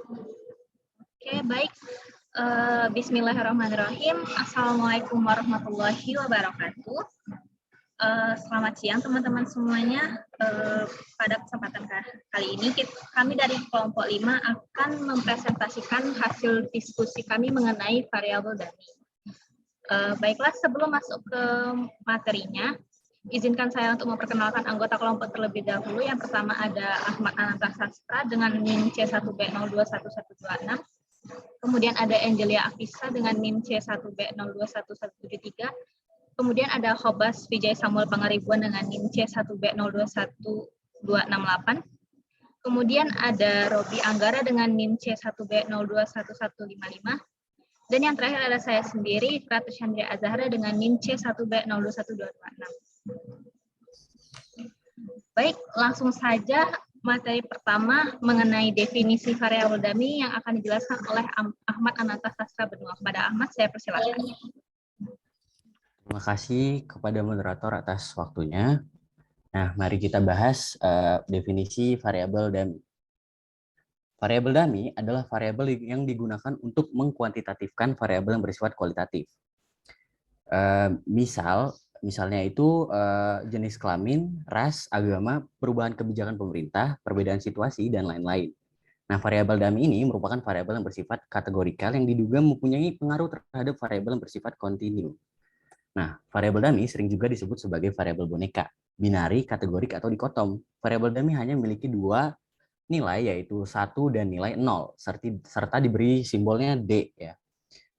Oke, baik. Bismillahirrahmanirrahim. Assalamualaikum warahmatullahi wabarakatuh. Selamat siang teman-teman semuanya. Pada kesempatan kali ini kami dari kelompok 5 akan mempresentasikan hasil diskusi kami mengenai variabel dummy. Baiklah, sebelum masuk ke materinya, izinkan saya untuk memperkenalkan anggota kelompok terlebih dahulu. Yang pertama ada Ahmad Anantasastra dengan NIM C1B021126. Kemudian ada Angelia Afisa dengan NIM C1B021173. Kemudian ada Hobas Vijay Samuel Pangaribuan dengan NIM C1B021268. Kemudian ada Robi Anggara dengan NIM C1B021155. Dan yang terakhir ada saya sendiri, Ratu Chandra Azahra dengan NIM C1B021226. Baik, langsung saja materi pertama mengenai definisi variabel dummy yang akan dijelaskan oleh Ahmad Anantasastra Benua. Kepada Ahmad, saya persilakan. Terima kasih kepada moderator atas waktunya. Nah, mari kita bahas definisi variabel dummy. Variabel dummy adalah variabel yang digunakan untuk mengkuantitatifkan variabel yang bersifat kualitatif. Misalnya itu jenis kelamin, ras, agama, perubahan kebijakan pemerintah, perbedaan situasi, dan lain-lain. Nah, variabel dummy ini merupakan variabel yang bersifat kategorikal yang diduga mempunyai pengaruh terhadap variabel yang bersifat kontinu. Nah, variabel dummy sering juga disebut sebagai variabel boneka, binari, kategorik, atau dikotom. Variabel dummy hanya memiliki dua nilai, yaitu 1 dan nilai 0, serta diberi simbolnya D. Ya.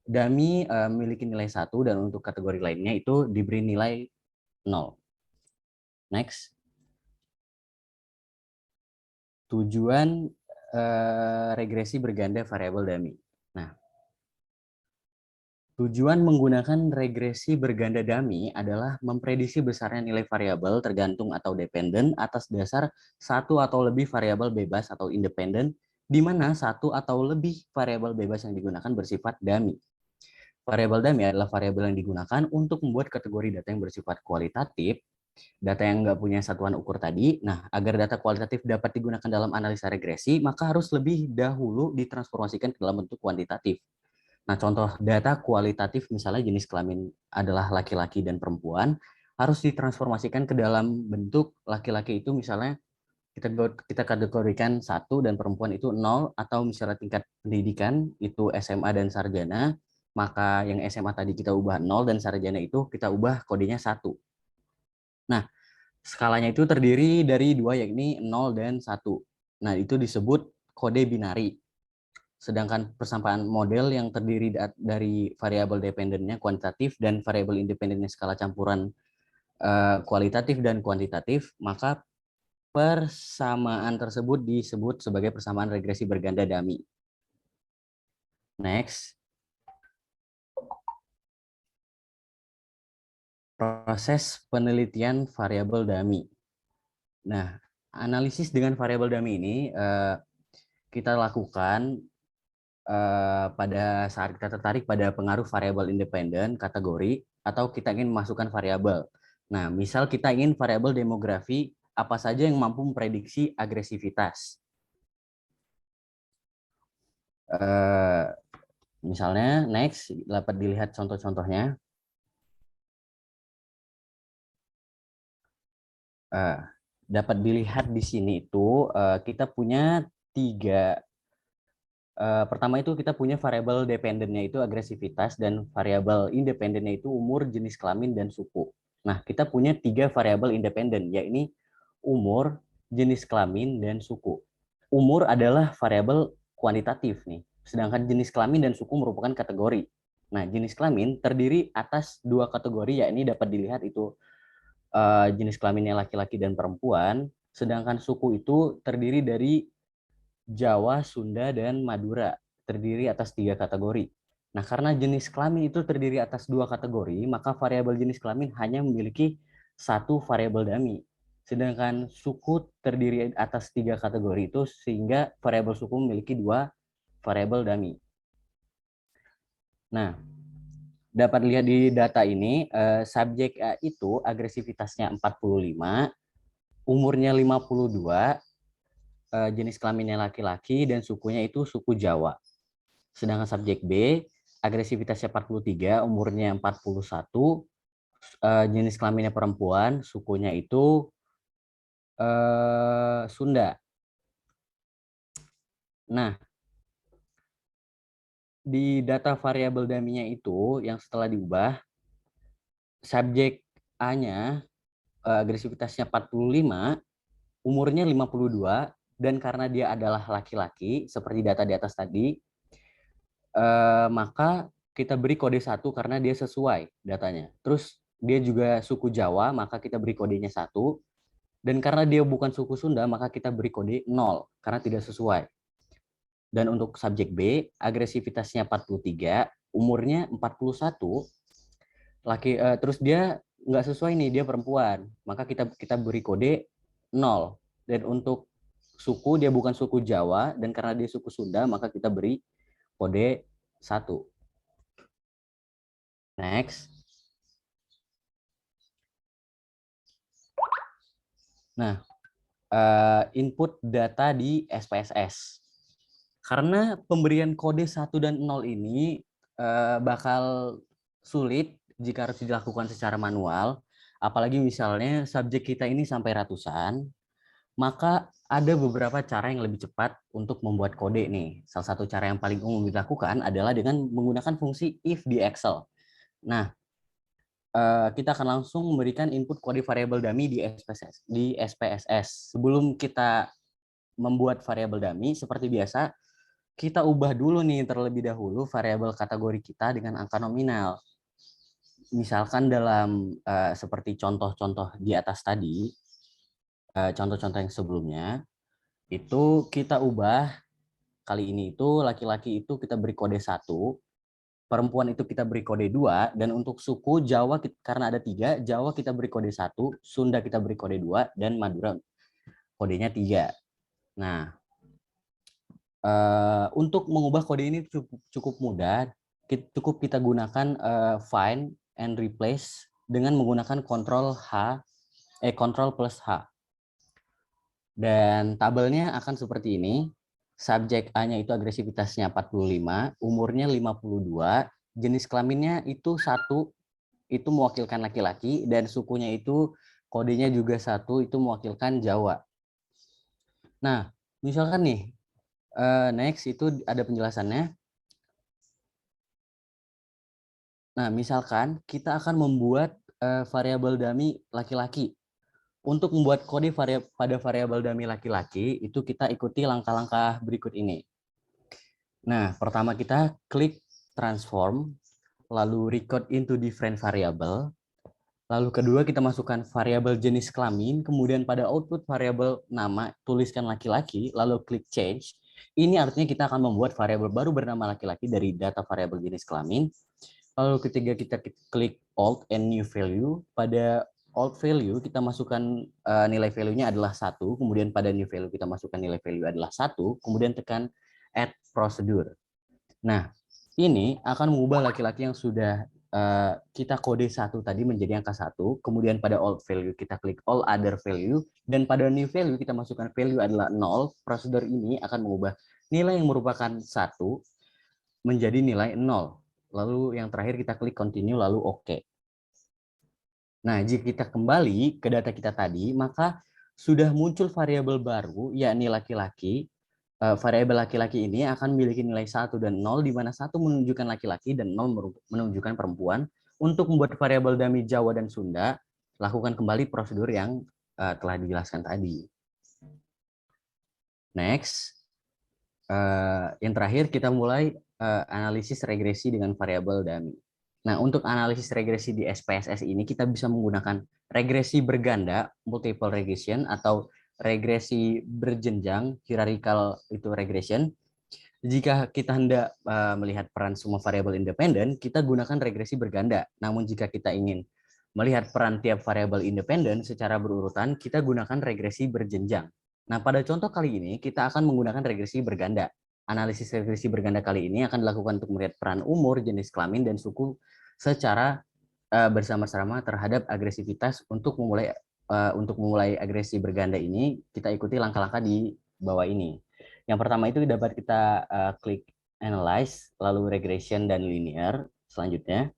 Dummy memiliki nilai 1 dan untuk kategori lainnya itu diberi nilai 0. Next. Tujuan regresi berganda variabel dummy. Nah, tujuan menggunakan regresi berganda dummy adalah memprediksi besarnya nilai variabel tergantung atau dependen atas dasar satu atau lebih variabel bebas atau independen, di mana satu atau lebih variabel bebas yang digunakan bersifat dummy. Variabel dummy adalah variabel yang digunakan untuk membuat kategori data yang bersifat kualitatif, data yang nggak punya satuan ukur tadi. Nah, agar data kualitatif dapat digunakan dalam analisa regresi, maka harus lebih dahulu ditransformasikan ke dalam bentuk kuantitatif. Nah, contoh data kualitatif misalnya jenis kelamin adalah laki-laki dan perempuan, harus ditransformasikan ke dalam bentuk laki-laki itu misalnya kita kategorikan 1 dan perempuan itu 0, atau misalnya tingkat pendidikan itu SMA dan sarjana, maka yang SMA tadi kita ubah 0 dan sarjana itu kita ubah kodenya 1. Nah, skalanya itu terdiri dari 2, yakni 0 dan 1. Nah, itu disebut kode binari. Sedangkan persamaan model yang terdiri dari variabel dependennya kuantitatif dan variabel independennya skala campuran kualitatif dan kuantitatif, maka persamaan tersebut disebut sebagai persamaan regresi berganda dummy. Next. Proses penelitian variabel dummy. Nah, analisis dengan variabel dummy ini kita lakukan pada saat kita tertarik pada pengaruh variabel independen, kategori, atau kita ingin memasukkan variabel. Nah, misal kita ingin variabel demografi, apa saja yang mampu memprediksi agresivitas. Misalnya, next, dapat dilihat contoh-contohnya. Dapat dilihat di sini itu kita punya 3. Pertama itu kita punya variabel dependennya itu agresivitas, dan variabel independennya itu umur, jenis kelamin, dan suku. Nah, kita punya 3 variabel independen, yakni umur, jenis kelamin, dan suku. Umur adalah variabel kuantitatif nih, sedangkan jenis kelamin dan suku merupakan kategori. Nah, jenis kelamin terdiri atas 2 kategori, yakni dapat dilihat itu jenis kelaminnya laki-laki dan perempuan, sedangkan suku itu terdiri dari Jawa, Sunda, dan Madura, terdiri atas 3 kategori. Nah, karena jenis kelamin itu terdiri atas 2 kategori, maka variabel jenis kelamin hanya memiliki 1 variabel dummy. Sedangkan suku terdiri atas 3 kategori itu, sehingga variabel suku memiliki 2 variabel dummy. Nah, dapat dilihat di data ini, subjek itu agresivitasnya 45, umurnya 52, jenis kelaminnya laki-laki dan sukunya itu suku Jawa. Sedangkan subjek B, agresivitasnya 43, umurnya 41, jenis kelaminnya perempuan, sukunya itu Sunda. Nah, di data variabel dummy-nya itu yang setelah diubah, subjek A-nya agresivitasnya 45, umurnya 52, dan karena dia adalah laki-laki, seperti data di atas tadi, maka kita beri kode 1 karena dia sesuai datanya. Terus dia juga suku Jawa, maka kita beri kodenya 1. Dan karena dia bukan suku Sunda, maka kita beri kode 0 karena tidak sesuai. Dan untuk subjek B, agresivitasnya 43, umurnya 41, terus dia nggak sesuai nih, dia perempuan, maka kita beri kode 0. Dan untuk suku, dia bukan suku Jawa, dan karena dia suku Sunda, maka kita beri kode 1. Next. Nah, input data di SPSS. Karena pemberian kode 1 dan 0 ini bakal sulit jika harus dilakukan secara manual, apalagi misalnya subjek kita ini sampai ratusan, maka ada beberapa cara yang lebih cepat untuk membuat kode nih. Salah satu cara yang paling umum dilakukan adalah dengan menggunakan fungsi if di Excel. Nah, kita akan langsung memberikan input kode variabel dummy di SPSS. Sebelum kita membuat variabel dummy, seperti biasa, kita ubah dulu nih terlebih dahulu variabel kategori kita dengan angka nominal. Misalkan dalam seperti contoh-contoh di atas tadi, contoh-contoh yang sebelumnya, itu kita ubah, kali ini itu laki-laki itu kita beri kode 1, perempuan itu kita beri kode 2, dan untuk suku Jawa karena ada 3, Jawa kita beri kode 1, Sunda kita beri kode 2, dan Madura kodenya 3. Nah, untuk mengubah kode ini cukup mudah, cukup kita gunakan find and replace dengan menggunakan Ctrl plus H. Dan tabelnya akan seperti ini. Subjek A-nya itu agresivitasnya 45, umurnya 52, jenis kelaminnya itu 1, itu mewakilkan laki-laki, dan sukunya itu kodenya juga 1, itu mewakilkan Jawa. Nah, misalkan nih, next itu ada penjelasannya. Nah, misalkan kita akan membuat variabel dummy laki-laki. Untuk membuat kode pada variabel dummy laki-laki, itu kita ikuti langkah-langkah berikut ini. Nah, pertama kita klik transform, lalu record into different variable. Lalu kedua kita masukkan variabel jenis kelamin, kemudian pada output variabel nama tuliskan laki-laki, lalu klik change. Ini artinya kita akan membuat variabel baru bernama laki-laki dari data variabel jenis kelamin. Lalu ketiga kita klik alt and new value. Pada alt value kita masukkan nilai value-nya adalah 1, kemudian pada new value kita masukkan nilai value adalah 1, kemudian tekan add procedure. Nah, ini akan mengubah laki-laki yang sudah kita kode 1 tadi menjadi angka 1, kemudian pada alt value kita klik all other value, dan pada new value kita masukkan value adalah 0. Prosedur ini akan mengubah nilai yang merupakan 1 menjadi nilai 0. Lalu yang terakhir kita klik continue lalu OK. Nah, jika kita kembali ke data kita tadi, maka sudah muncul variabel baru, yakni laki-laki. Variabel laki-laki ini akan memiliki nilai 1 dan 0, di mana 1 menunjukkan laki-laki dan 0 menunjukkan perempuan. Untuk membuat variabel dummy Jawa dan Sunda, lakukan kembali prosedur yang telah dijelaskan tadi. Next, yang terakhir kita mulai analisis regresi dengan variabel dummy. Nah, untuk analisis regresi di SPSS ini kita bisa menggunakan regresi berganda, multiple regression, atau regresi berjenjang, hierarchical itu regression. Jika kita hendak melihat peran semua variabel independen, kita gunakan regresi berganda. Namun jika kita ingin melihat peran tiap variabel independen secara berurutan, kita gunakan regresi berjenjang. Nah, pada contoh kali ini kita akan menggunakan regresi berganda. Analisis regresi berganda kali ini akan dilakukan untuk melihat peran umur, jenis kelamin, dan suku secara bersama-sama terhadap agresivitas. Untuk memulai agresi berganda ini, kita ikuti langkah-langkah di bawah ini. Yang pertama itu dapat kita klik analyze, lalu regression dan linear. Selanjutnya,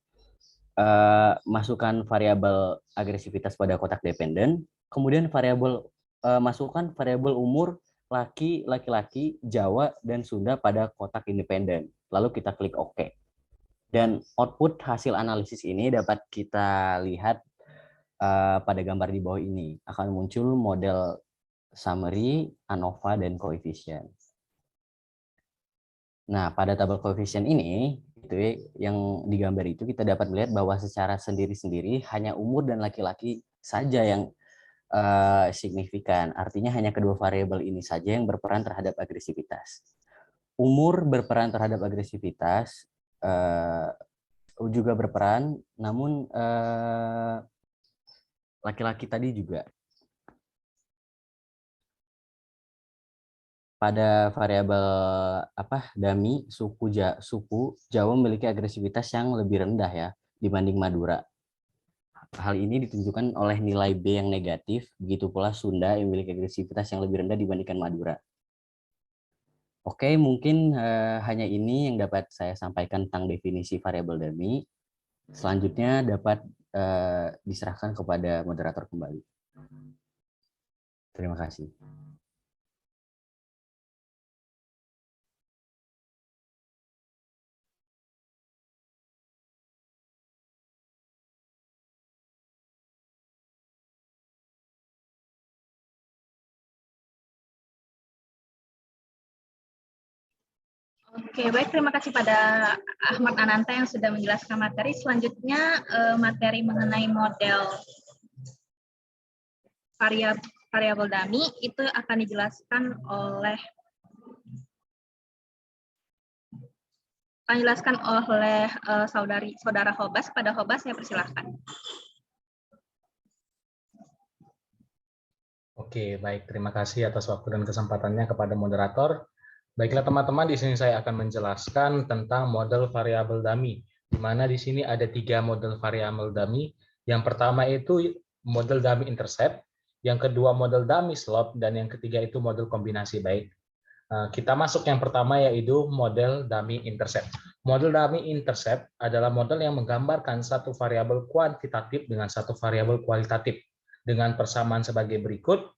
masukkan variabel agresivitas pada kotak dependen, kemudian masukkan variabel umur laki-laki, Jawa, dan Sunda pada kotak independen. Lalu kita klik OK. Dan output hasil analisis ini dapat kita lihat pada gambar di bawah ini. Akan muncul model summary, ANOVA, dan koefisien. Nah, pada tabel koefisien ini, itu yang digambar itu kita dapat melihat bahwa secara sendiri-sendiri hanya umur dan laki-laki saja yang signifikan. Artinya hanya kedua variabel ini saja yang berperan terhadap agresivitas. Umur berperan terhadap agresivitas juga berperan, namun laki-laki tadi juga. Pada variabel dummy, suku Jawa memiliki agresivitas yang lebih rendah ya dibanding Madura. Hal ini ditunjukkan oleh nilai B yang negatif, begitu pula Sunda yang memiliki agresivitas yang lebih rendah dibandingkan Madura. Oke, mungkin hanya ini yang dapat saya sampaikan tentang definisi variabel dummy. Selanjutnya dapat diserahkan kepada moderator kembali. Terima kasih. Oke, baik. Terima kasih pada Ahmad Ananta yang sudah menjelaskan materi. Selanjutnya, materi mengenai model variabel dummy itu akan dijelaskan oleh saudara Hobas. Pada Hobas, saya persilahkan. Oke, baik. Terima kasih atas waktu dan kesempatannya kepada moderator. Baiklah teman-teman, di sini saya akan menjelaskan tentang model variabel dummy, di mana di sini ada 3 model variabel dummy. Yang pertama itu model dummy intercept, yang kedua model dummy slope, dan yang ketiga itu model kombinasi. Baik, kita masuk yang pertama yaitu model dummy intercept. Model dummy intercept adalah model yang menggambarkan satu variabel kuantitatif dengan satu variabel kualitatif dengan persamaan sebagai berikut.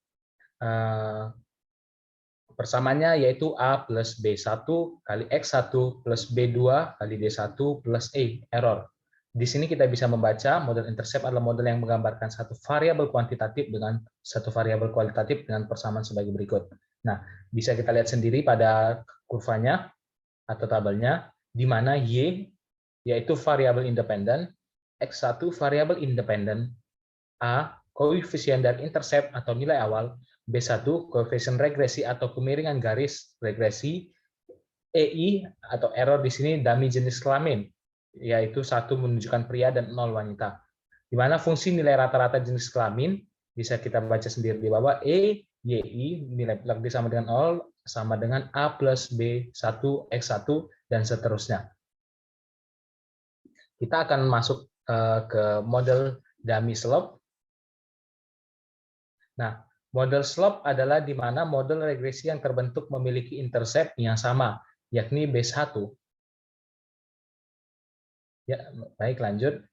Persamaannya yaitu A plus B1 kali X1 plus B2 kali D1 plus E, error. Di sini kita bisa membaca model intercept adalah model yang menggambarkan satu variabel kuantitatif dengan satu variabel kualitatif dengan persamaan sebagai berikut. Nah, bisa kita lihat sendiri pada kurvanya atau tabelnya, di mana Y yaitu variabel independen, X1 variabel independen, A koefisien dari intercept atau nilai awal, B1 koefisien regresi atau kemiringan garis regresi, EI atau error di sini dummy jenis kelamin, yaitu 1 menunjukkan pria dan 0 wanita. Di mana fungsi nilai rata-rata jenis kelamin bisa kita baca sendiri di bawah, E, YI, nilai plug D sama dengan 0, sama dengan A plus B1, X1, dan seterusnya. Kita akan masuk ke model dummy slope. Nah, model slope adalah di mana model regresi yang terbentuk memiliki intercept yang sama, yakni B1. Ya, baik, lanjut.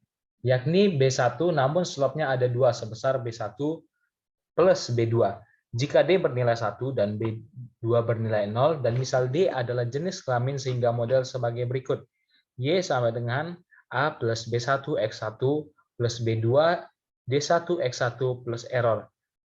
Yakni B1, namun slope-nya ada 2, sebesar B1 plus B2. Jika D bernilai 1 dan B2 bernilai 0, dan misal D adalah jenis kelamin sehingga model sebagai berikut. Y sama dengan A plus B1 X1 plus B2 D1 X1 plus error,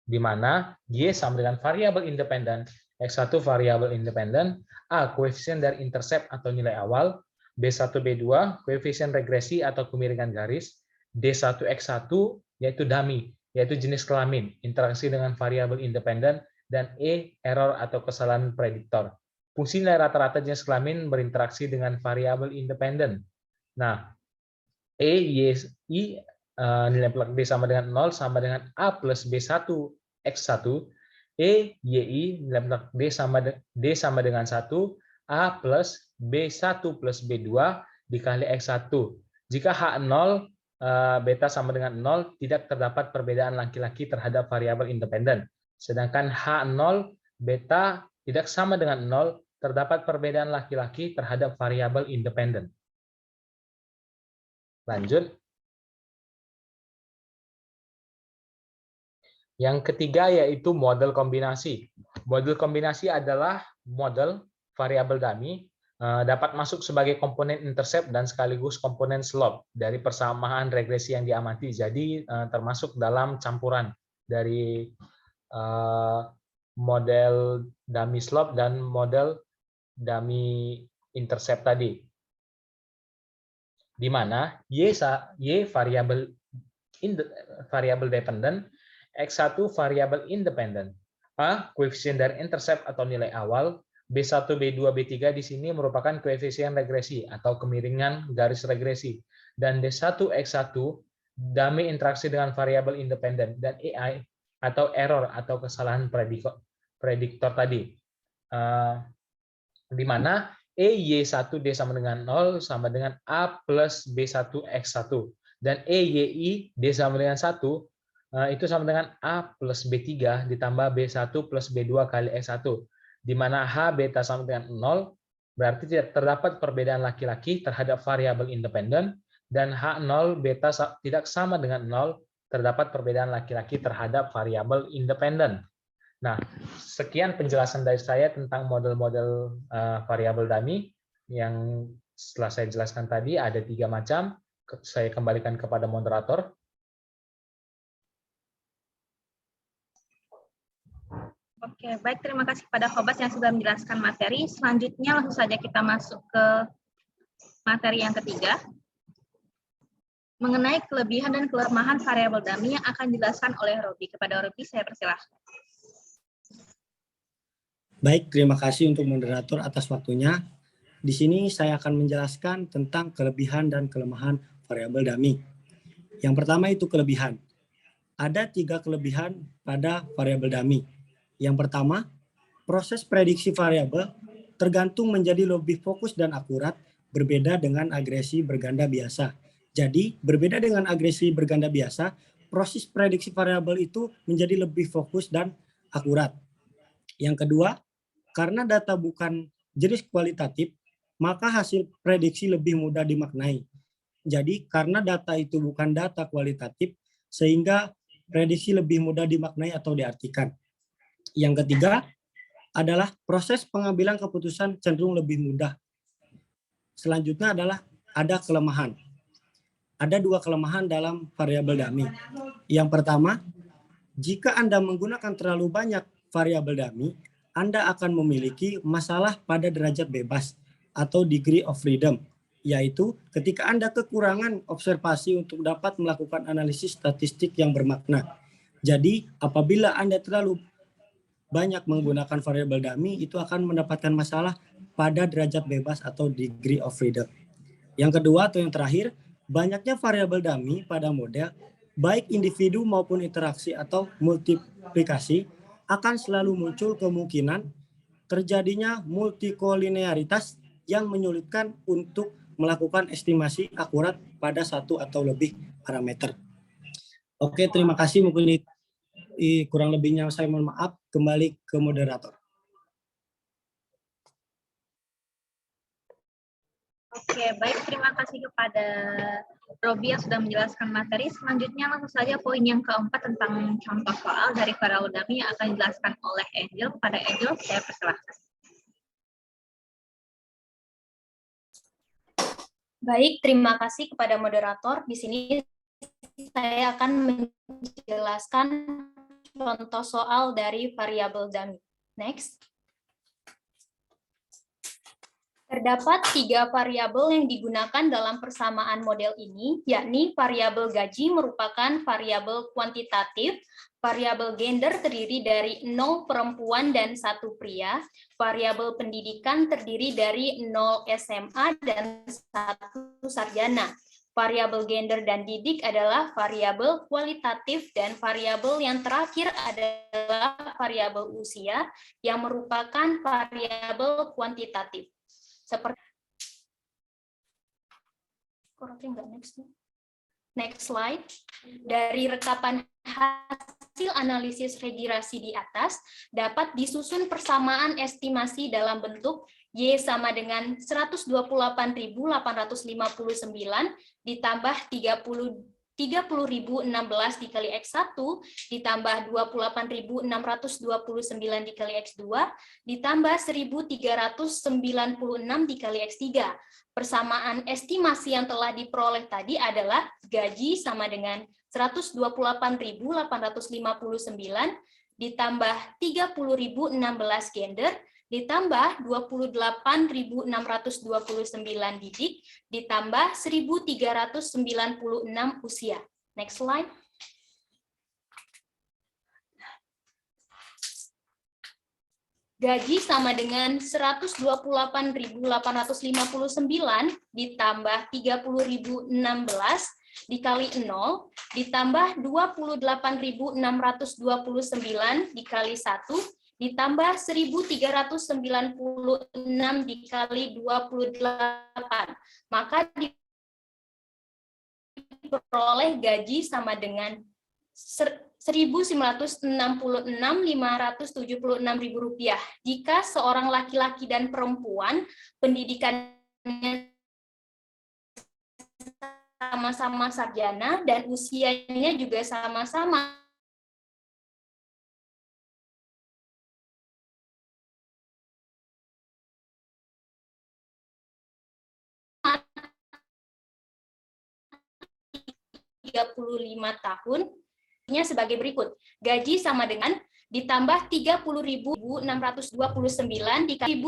di mana Y sama dengan variabel independen, X1 variabel independen, A koefisien dari intercept atau nilai awal, B1 B2 koefisien regresi atau kemiringan garis, D1 X1 yaitu dummy, yaitu jenis kelamin, interaksi dengan variabel independen, dan E error atau kesalahan prediktor. Fungsi nilai rata-rata jenis kelamin berinteraksi dengan variabel independen. Nah, E, Y, I, nilai plug D sama dengan 0 sama dengan A plus B1 X1, E, YI, nilai plug D sama dengan 1, A plus B1 plus B2 dikali X1. Jika H0, beta sama dengan 0, tidak terdapat perbedaan laki-laki terhadap variabel independen. Sedangkan H0, beta tidak sama dengan 0, terdapat perbedaan laki-laki terhadap variabel independen. Lanjut. Yang ketiga yaitu model kombinasi. Model kombinasi adalah model variabel dummy dapat masuk sebagai komponen intercept dan sekaligus komponen slope dari persamaan regresi yang diamati. Jadi termasuk dalam campuran dari model dummy slope dan model dummy intercept tadi. Di mana Y variabel dependent, X1 variabel independen, A koefisien dari intercept atau nilai awal, B1, B2, B3 di sini merupakan koefisien regresi atau kemiringan garis regresi, dan D1, X1 dummy interaksi dengan variabel independen, dan AI atau error atau kesalahan prediktor tadi. Di mana EY1D sama dengan 0 sama dengan A plus B1X1. Dan EYI D sama dengan 1 itu sama dengan A plus B3 ditambah B1 plus B2 kali X1. Di mana H beta sama dengan 0, berarti tidak terdapat perbedaan laki-laki terhadap variabel independen, dan H0 beta tidak sama dengan 0, terdapat perbedaan laki-laki terhadap variabel independen. Nah, sekian penjelasan dari saya tentang model-model variabel dummy yang setelah saya jelaskan tadi ada 3 macam. Saya kembalikan kepada moderator. Oke, baik. Terima kasih kepada Khobas yang sudah menjelaskan materi. Selanjutnya langsung saja kita masuk ke materi yang ketiga. Mengenai kelebihan dan kelemahan variabel dummy yang akan dijelaskan oleh Robi. Kepada Robi, saya persilahkan. Baik, terima kasih untuk moderator atas waktunya. Di sini saya akan menjelaskan tentang kelebihan dan kelemahan variabel dummy. Yang pertama itu kelebihan. Ada 3 kelebihan pada variabel dummy. Yang pertama, proses prediksi variabel tergantung menjadi lebih fokus dan akurat, berbeda dengan agresi berganda biasa. Jadi, berbeda dengan agresi berganda biasa, proses prediksi variabel itu menjadi lebih fokus dan akurat. Yang kedua, karena data bukan jenis kualitatif, maka hasil prediksi lebih mudah dimaknai. Jadi, karena data itu bukan data kualitatif, sehingga prediksi lebih mudah dimaknai atau diartikan. Yang ketiga adalah proses pengambilan keputusan cenderung lebih mudah. Selanjutnya adalah ada kelemahan. Ada 2 kelemahan dalam variabel dummy. Yang pertama, jika Anda menggunakan terlalu banyak variabel dummy, Anda akan memiliki masalah pada derajat bebas atau degree of freedom, yaitu ketika Anda kekurangan observasi untuk dapat melakukan analisis statistik yang bermakna. Jadi, apabila Anda terlalu banyak menggunakan variabel dummy, itu akan mendapatkan masalah pada derajat bebas atau degree of freedom. Yang kedua atau yang terakhir, banyaknya variabel dummy pada model, baik individu maupun interaksi atau multiplikasi, akan selalu muncul kemungkinan terjadinya multikolinearitas yang menyulitkan untuk melakukan estimasi akurat pada 1 atau lebih parameter. Oke, terima kasih. Mungkin kurang lebihnya saya mohon maaf. Kembali ke moderator. Oke, baik. Terima kasih kepada Robi yang sudah menjelaskan materi. Selanjutnya langsung saja poin yang keempat tentang contoh soal dari variabel dummy yang akan dijelaskan oleh Angel. Kepada Angel, saya persilahkan. Baik, terima kasih kepada moderator. Di sini saya akan menjelaskan contoh soal dari variabel dummy. Next. Terdapat 3 variabel yang digunakan dalam persamaan model ini, yakni variabel gaji merupakan variabel kuantitatif, variabel gender terdiri dari 0 perempuan dan 1 pria, variabel pendidikan terdiri dari 0 SMA dan 1 sarjana. Variabel gender dan didik adalah variabel kualitatif, dan variabel yang terakhir adalah variabel usia yang merupakan variabel kuantitatif. Seperti next slide. Dari rekapan hasil hasil analisis regresi di atas dapat disusun persamaan estimasi dalam bentuk Y sama dengan 128.859 ditambah 30.016 dikali X1 ditambah 28.629 dikali X2 ditambah 1.396 dikali X3. Persamaan estimasi yang telah diperoleh tadi adalah gaji sama dengan 128.859 ditambah 30.016 gender ditambah 28.629 didik ditambah 1.396 usia. Next slide. Gaji sama dengan 128.859 ditambah 30.016 dikali 0 ditambah 28.629 dikali 1 ditambah 1.396 dikali 28. Maka diperoleh gaji sama dengan Rp1.966.576.000 jika seorang laki-laki dan perempuan pendidikannya sama-sama sarjana dan usianya juga sama-sama tahun sebagai berikut. Gaji sama dengan ditambah 30.629 dikali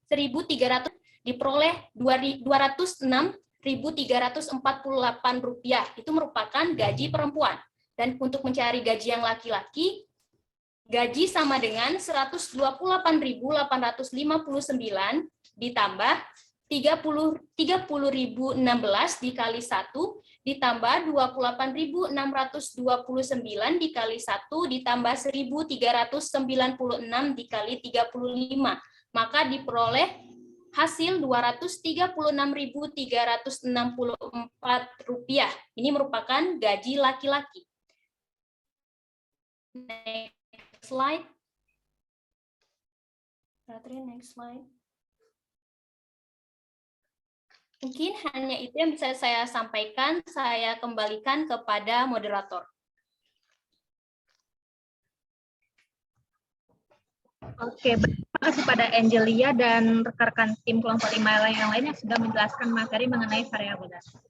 1.300 diperoleh Rp206.348. Itu merupakan gaji perempuan. Dan untuk mencari gaji yang laki-laki, gaji sama dengan 128.859 ditambah 30.016 dikali 1 ditambah 28.629 dikali 1 ditambah 1.396 dikali 35. Maka diperoleh hasil Rp236.364. Ini merupakan gaji laki-laki. Next slide. Next slide. Mungkin hanya itu yang bisa saya sampaikan. Saya kembalikan kepada moderator. Oke, terima kasih pada Angelia dan rekan-rekan tim kelompok 5 yang lain yang sudah menjelaskan materi mengenai variabel dasar.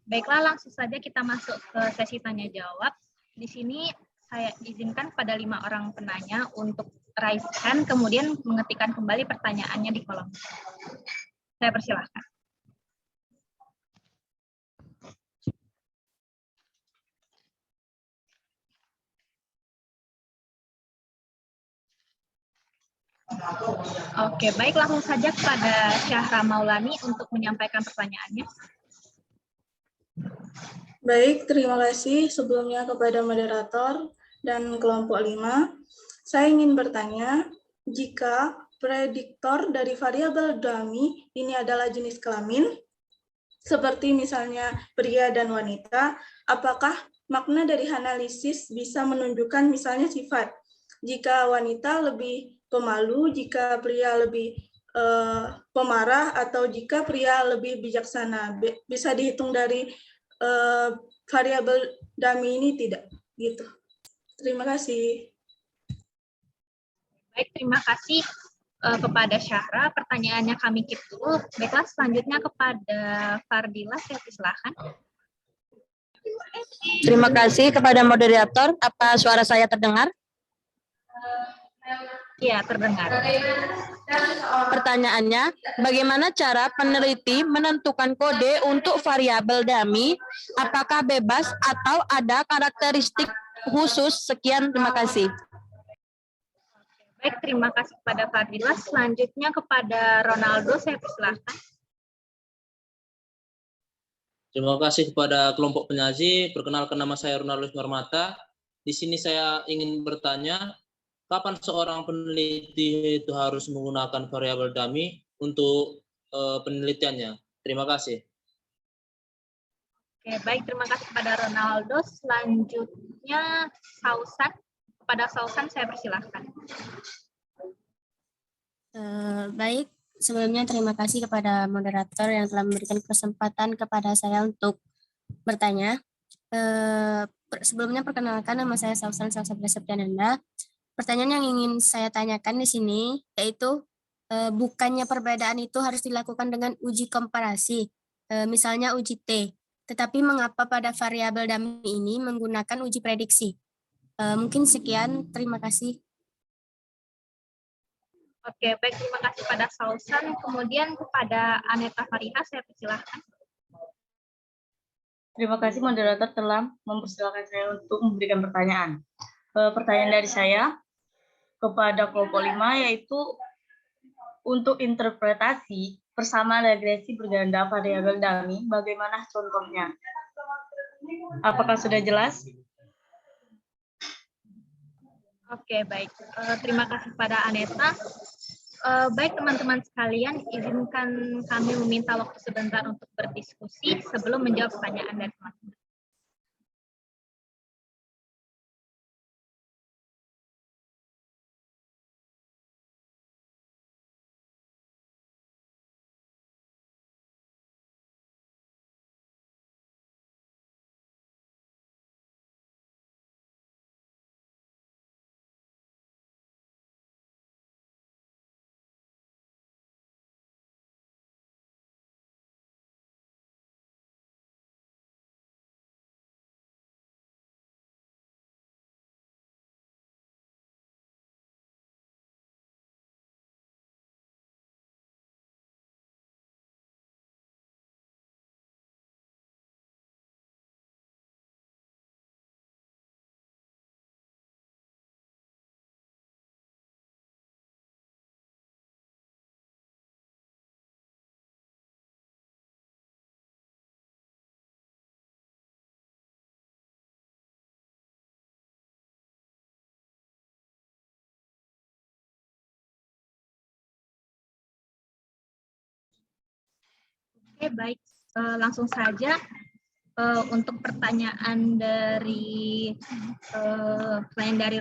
Baiklah, langsung saja kita masuk ke sesi tanya jawab. Di sini saya izinkan pada 5 orang penanya untuk raise hand, kemudian mengetikkan kembali pertanyaannya di kolom. Saya persilahkan. Oke, baik, langsung saja kepada Syahra Maulani untuk menyampaikan pertanyaannya. Baik, terima kasih sebelumnya kepada moderator dan kelompok 5. Saya ingin bertanya, jika prediktor dari variabel dummy ini adalah jenis kelamin, seperti misalnya pria dan wanita, apakah makna dari analisis bisa menunjukkan misalnya sifat? Jika wanita lebih pemalu, jika pria lebih pemarah, atau jika pria lebih bijaksana, bisa dihitung dari variabel dummy ini tidak? Gitu. Terima kasih. Baik, terima kasih kepada Syahra. Pertanyaannya kami keep dulu. Baiklah, selanjutnya kepada Fardila, saya persilahkan. Terima kasih kepada moderator. Apa suara saya terdengar? Iya, terdengar. Pertanyaannya, bagaimana cara peneliti menentukan kode untuk variabel dummy? Apakah bebas atau ada karakteristik khusus? Sekian, terima kasih. Baik, terima kasih kepada Fardila. Selanjutnya kepada Ronaldo, saya persilahkan. Terima kasih kepada kelompok penyaji. Perkenalkan, nama saya Ronaldo Normata. Di sini saya ingin bertanya, kapan seorang peneliti itu harus menggunakan variabel dummy untuk penelitiannya? Terima kasih. Oke, baik. Terima kasih kepada Ronaldo. Selanjutnya, Sausan. Kepada Sausan, saya persilahkan. Baik, sebelumnya terima kasih kepada moderator yang telah memberikan kesempatan kepada saya untuk bertanya. Sebelumnya perkenalkan, nama saya Sausan Salsabila Septiananda. Pertanyaan yang ingin saya tanyakan di sini yaitu bukannya perbedaan itu harus dilakukan dengan uji komparasi, misalnya uji T, tetapi mengapa pada variabel dummy ini menggunakan uji prediksi? Mungkin sekian, terima kasih. Oke, baik. Terima kasih pada Sausan. Kemudian kepada Aneta Fariha, saya persilahkan. Terima kasih moderator telah mempersilahkan saya untuk memberikan pertanyaan. Pertanyaan dari saya kepada kelompok 5 yaitu untuk interpretasi persamaan regresi berganda variabel dummy, bagaimana contohnya? Apakah sudah jelas? Oke, baik. Terima kasih pada Aneta. Baik teman-teman sekalian, izinkan kami meminta waktu sebentar untuk berdiskusi sebelum menjawab pertanyaan dari teman-teman. Oke, baik. Langsung saja untuk pertanyaan dari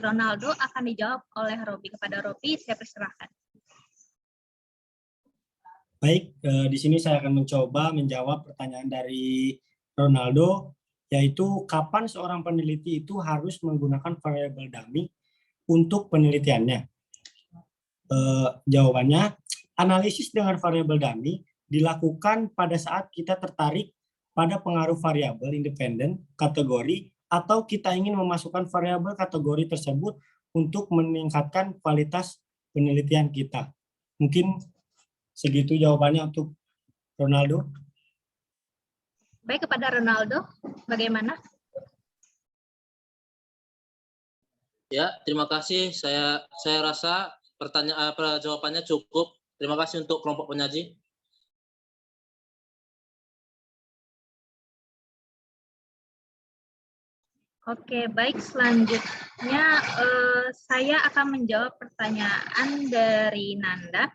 Ronaldo akan dijawab oleh Robi. Kepada Robi, saya persilahkan. Baik, di sini saya akan mencoba menjawab pertanyaan dari Ronaldo, yaitu kapan seorang peneliti itu harus menggunakan variabel dummy untuk penelitiannya. Jawabannya, analisis dengan variabel dummy dilakukan pada saat kita tertarik pada pengaruh variabel independen, kategori, atau kita ingin memasukkan variabel kategori tersebut untuk meningkatkan kualitas penelitian kita. Mungkin segitu jawabannya untuk Ronaldo. Baik, kepada Ronaldo, bagaimana? Ya, terima kasih. Saya rasa jawabannya cukup. Terima kasih untuk kelompok penyaji. Oke, baik. Selanjutnya saya akan menjawab pertanyaan dari Nanda.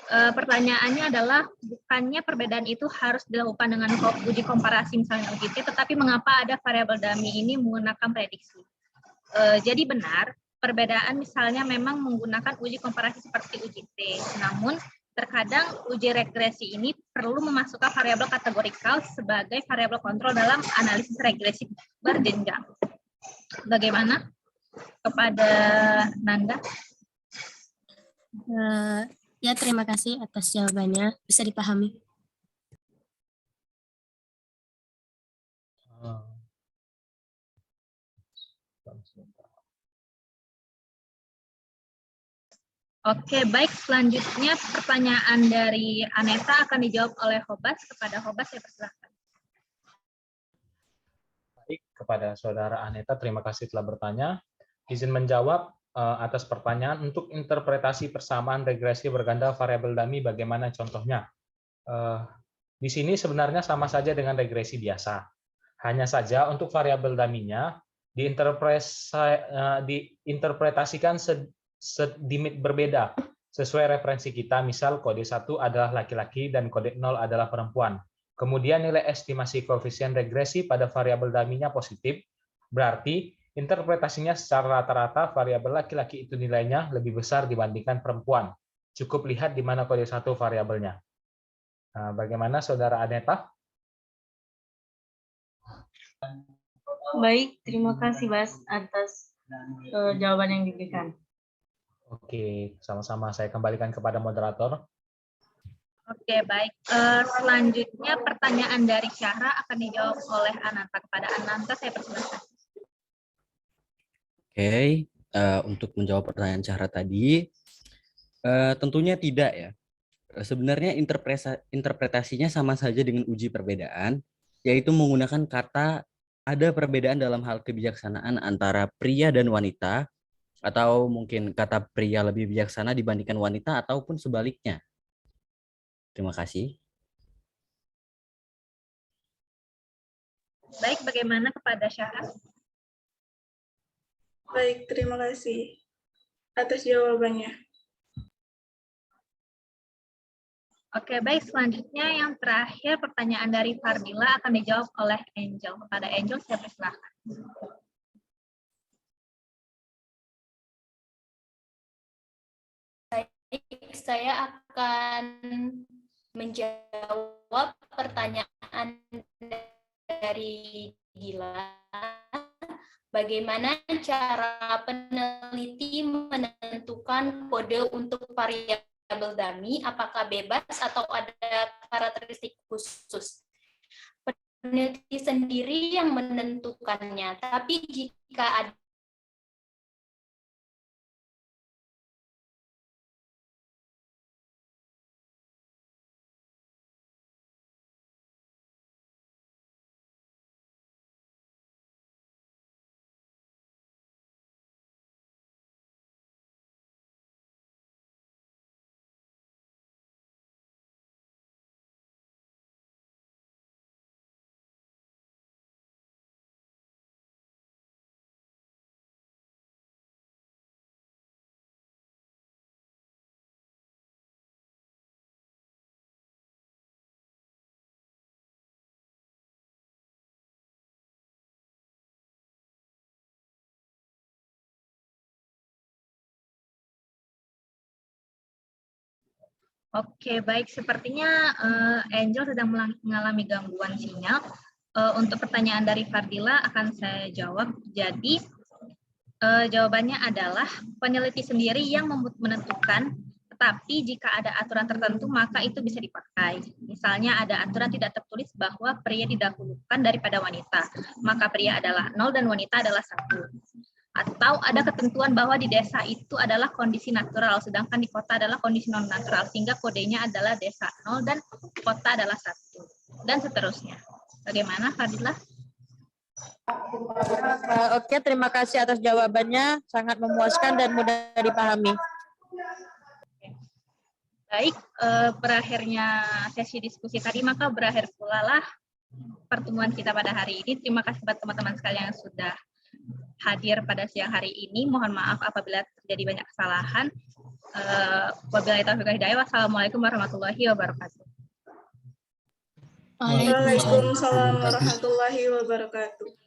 Pertanyaannya adalah, bukannya perbedaan itu harus dilakukan dengan uji komparasi misalnya uji T, tetapi mengapa ada variabel dummy ini menggunakan prediksi? Jadi benar, perbedaan misalnya memang menggunakan uji komparasi seperti uji T, namun terkadang uji regresi ini perlu memasukkan variabel kategorikal sebagai variabel kontrol dalam analisis regresi berjenjang. Bagaimana kepada Nanda? Ya, terima kasih atas jawabannya. Bisa dipahami. Oke, baik. Selanjutnya pertanyaan dari Aneta akan dijawab oleh Hobas. Kepada Hobas, saya persilahkan. Baik, kepada saudara Aneta, terima kasih telah bertanya. Izin menjawab atas pertanyaan untuk interpretasi persamaan regresi berganda variabel dummy, bagaimana contohnya? Di sini sebenarnya sama saja dengan regresi biasa. Hanya saja untuk variabel dummy-nya diinterpretasikan sedikit berbeda sesuai referensi kita. Misal kode 1 adalah laki-laki dan kode 0 adalah perempuan. kemudian nilai estimasi koefisien regresi pada variabel dummy-nya positif, berarti interpretasinya secara rata-rata variabel laki-laki itu nilainya lebih besar dibandingkan perempuan. Cukup lihat di mana kode 1 variabelnya. Nah, bagaimana Saudara Aneta? Baik, terima kasih Bas atas jawaban yang diberikan. Oke, sama-sama. Saya kembalikan kepada moderator. Oke, baik. Selanjutnya pertanyaan dari Syahra akan dijawab oleh Ananta. Kepada Ananta saya persilahkan. Oke, untuk menjawab pertanyaan Syahra tadi, tentunya tidak ya. Sebenarnya interpretasinya sama saja dengan uji perbedaan, yaitu menggunakan kata ada perbedaan dalam hal kebijaksanaan antara pria dan wanita, atau mungkin kata pria lebih bijaksana dibandingkan wanita, ataupun sebaliknya. Terima kasih. Baik, bagaimana kepada Syahra? Baik, terima kasih atas jawabannya. Oke, baik. Selanjutnya yang terakhir pertanyaan dari Fardila akan dijawab oleh Angel. Kepada Angel saya persilahkan. Baik, saya akan menjawab pertanyaan dari Gila. Bagaimana cara peneliti menentukan kode untuk variabel dummy, apakah bebas atau ada karakteristik khusus? Peneliti sendiri yang menentukannya, tapi jika ada Oke, baik. Sepertinya Angel sedang mengalami gangguan sinyal. Untuk pertanyaan dari Fardila akan saya jawab. Jadi, jawabannya adalah peneliti sendiri yang menentukan, tetapi jika ada aturan tertentu maka itu bisa dipakai. Misalnya ada aturan tidak tertulis bahwa pria didahulukan daripada wanita, maka pria adalah 0 dan wanita adalah 1. Atau ada ketentuan bahwa di desa itu adalah kondisi natural, sedangkan di kota adalah kondisi non-natural, sehingga kodenya adalah desa 0 dan kota adalah 1, dan seterusnya. Bagaimana, Fadila? Oke, terima kasih atas jawabannya. Sangat memuaskan dan mudah dipahami. Baik, berakhirnya sesi diskusi tadi, maka berakhir pula lah pertemuan kita pada hari ini. Terima kasih buat teman-teman sekalian yang sudah hadir pada siang hari ini. Mohon maaf apabila terjadi banyak kesalahan. Wabillahi taufiq wal hidayah. Wassalamualaikum warahmatullahi wabarakatuh. Waalaikumsalam warahmatullahi wabarakatuh.